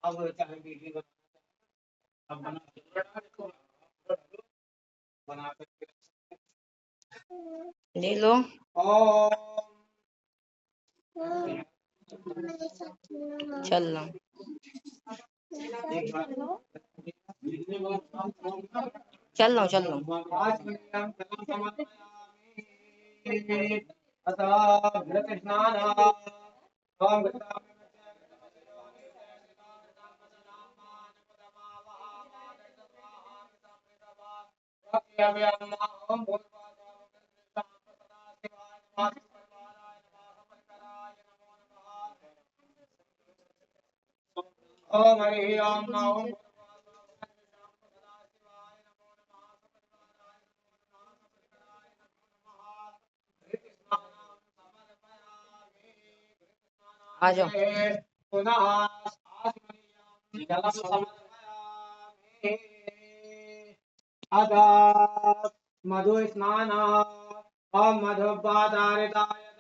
अब चाहे वीडियो अब बना करके ले लो। चल लो चल लो चल लो। ओम हरि ओम नमः आ जाओ। मधु स्नान मधुपादारिताय